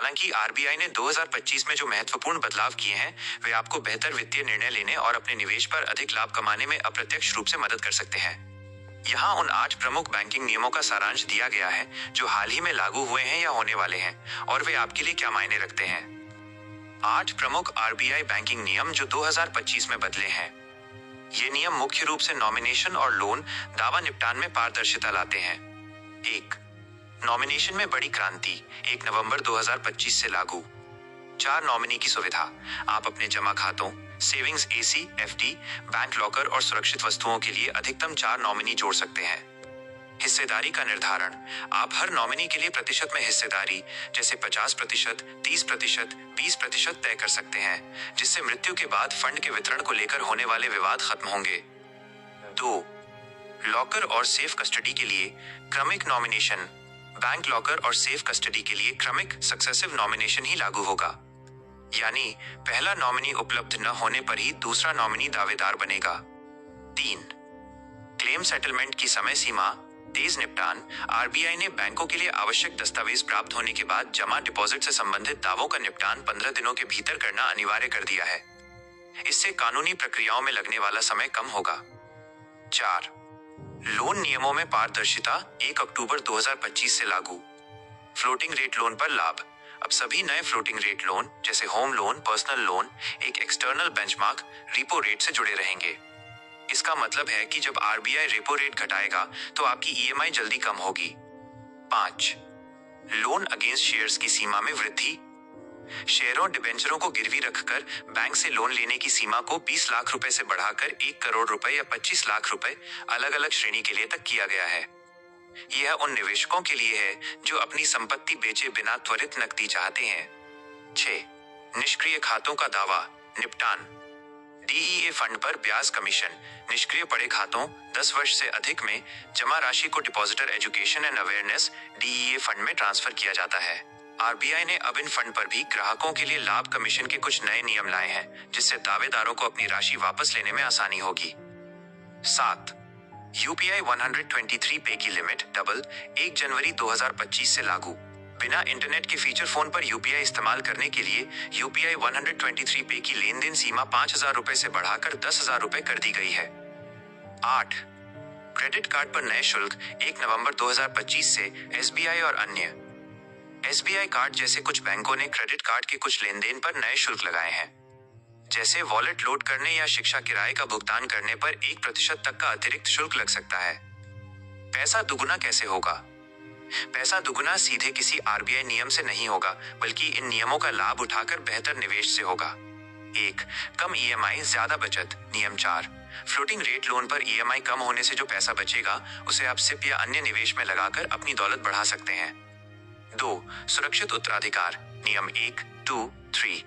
हालांकि आरबीआई ने 2025 में जो महत्वपूर्ण बदलाव किए हैं वे आपको बेहतर वित्तीय निर्णय लेने और अपने निवेश पर अधिक लाभ कमाने में अप्रत्यक्ष रूप से मदद कर सकते हैं। यहाँ उन 8 प्रमुख बैंकिंग नियमों का सारांश दिया गया है जो हाल ही में लागू हुए हैं या होने वाले हैं और वे आपके लिए क्या मायने रखते हैं। 8 प्रमुख आरबीआई बैंकिंग नियम जो 2025 में बदले हैं। ये नियम मुख्य रूप से नॉमिनेशन और लोन दावा निपटान में पारदर्शिता लाते हैं। 1. नॉमिनेशन में बड़ी क्रांति 1 नवंबर 2025 से लागू। 4 नॉमिनी की सुविधा। आप अपने जमा खातों, savings, AC, FD, bank locker और सुरक्षित वस्तुओं के लिए अधिकतम 4 नॉमिनी जोड़ सकते हैं। हिस्सेदारी का निर्धारण। आप हर नॉमिनी के लिए प्रतिशत में हिस्सेदारी जैसे 50%, 30%, 20% तय कर सकते हैं, जिससे मृत्यु के बाद फंड के वितरण को लेकर होने वाले विवाद खत्म होंगे। 2. लॉकर और सेफ कस्टडी के लिए क्रमिक नॉमिनेशन। बैंक लॉकर और सेफ कस्टडी के लिए क्रमिक सक्सेसिव नॉमिनेशन ही लागू होगा, यानी पहला नॉमिनी उपलब्ध न होने पर ही दूसरा नॉमिनी दावेदार बनेगा। 3. क्लेम सेटलमेंट की समय सीमा तेज निपटान। आरबीआई ने बैंकों के लिए आवश्यक दस्तावेज प्राप्त होने के बाद जमा डिपॉजिट से संबंधित दावों का निपटान 15 दिनों के भीतर करना अनिवार्य कर दिया है। इससे कानूनी प्रक्रियाओं में लगने वाला समय कम होगा। 4. लोन नियमों में पारदर्शिता 1 अक्टूबर 2025 से लागू। फ्लोटिंग रेट लोन पर लाभ। अब सभी नए फ्लोटिंग रेट लोन जैसे होम लोन, पर्सनल लोन एक एक्सटर्नल बेंचमार्क रेपो रेट से जुड़े रहेंगे। इसका मतलब है कि जब आरबीआई रेपो रेट घटाएगा तो आपकी ईएमआई जल्दी कम होगी। 5. लोन अगेंस्ट शेयर्स की सीमा में वृद्धि। शेयरों, डिबेंचरों को गिरवी रखकर बैंक से लोन लेने की सीमा को 20 लाख रुपए से बढ़ाकर 1 करोड़ रुपए या 25 लाख रुपए अलग अलग श्रेणी के लिए तक किया गया है। यह उन निवेशकों के लिए है जो अपनी संपत्ति बेचे बिना त्वरित नकदी चाहते हैं। 6. निष्क्रिय खातों का दावा निपटान। डीईए फंड पर ब्याज कमीशन। निष्क्रिय पड़े खातों 10 वर्ष से अधिक में जमा राशि को depositor education and awareness DEA fund में ट्रांसफर किया जाता है। आरबीआई ने अब इन फंड पर भी ग्राहकों के लिए लाभ कमीशन के कुछ नए नियम लाए हैं, जिससे दावेदारों को अपनी राशि वापस लेने में आसानी होगी। 7. यूपीआई 123 पे की लिमिट डबल 1 जनवरी 2025 से लागू। बिना इंटरनेट के फीचर फोन पर यूपीआई इस्तेमाल करने के लिए यूपीआई 123 पे की लेन देन सीमा 5,000 रुपए से बढ़ाकर 10,000 रुपए कर दी गई है। 8. क्रेडिट कार्ड पर नए शुल्क 1 नवंबर 2025 से एसबीआई और अन्य। एसबीआई कार्ड जैसे कुछ बैंकों ने क्रेडिट कार्ड के कुछ लेन देन पर नए शुल्क लगाए हैं, जैसे वॉलेट लोड करने या शिक्षा किराए का भुगतान करने पर 1% तक का अतिरिक्त शुल्क लग सकता है। पैसा दुगुना कैसे होगा? पैसा दुगुना सीधे किसी आरबीआई नियम से नहीं होगा, बल्कि इन नियमों का लाभ उठाकर बेहतर निवेश से होगा। 1. कम ईएमआई ज्यादा बचत। नियम 4. फ्लोटिंग रेट लोन पर ईएमआई कम होने से जो पैसा बचेगा उसे आप सिप या अन्य निवेश में लगाकर अपनी दौलत बढ़ा सकते हैं। 2. सुरक्षित उत्तराधिकार। नियम 1, 2, 3।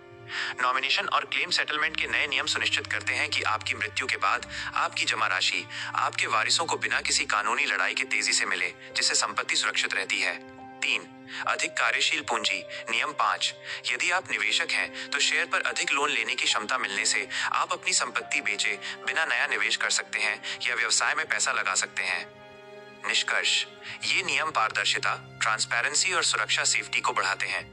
नॉमिनेशन और क्लेम सेटलमेंट के नए नियम सुनिश्चित करते हैं कि आपकी मृत्यु के बाद आपकी जमा राशि आपके वारिसों को बिना किसी कानूनी लड़ाई के तेजी से मिले, जिससे संपत्ति सुरक्षित रहती है। 3. अधिक कार्यशील पूंजी। नियम 5. यदि आप निवेशक हैं तो शेयर पर अधिक लोन लेने की क्षमता मिलने से आप अपनी संपत्ति बेचे बिना नया निवेश कर सकते हैं या व्यवसाय में पैसा लगा सकते हैं। निष्कर्ष, ये नियम पारदर्शिता, ट्रांसपेरेंसी और सुरक्षा सेफ्टी को बढ़ाते हैं।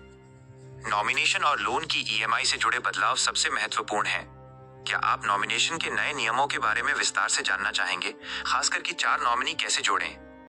नॉमिनेशन और लोन की ईएमआई से जुड़े बदलाव सबसे महत्वपूर्ण हैं। क्या आप नॉमिनेशन के नए नियमों के बारे में विस्तार से जानना चाहेंगे, खासकर कि 4 नॉमिनी कैसे जोड़ें?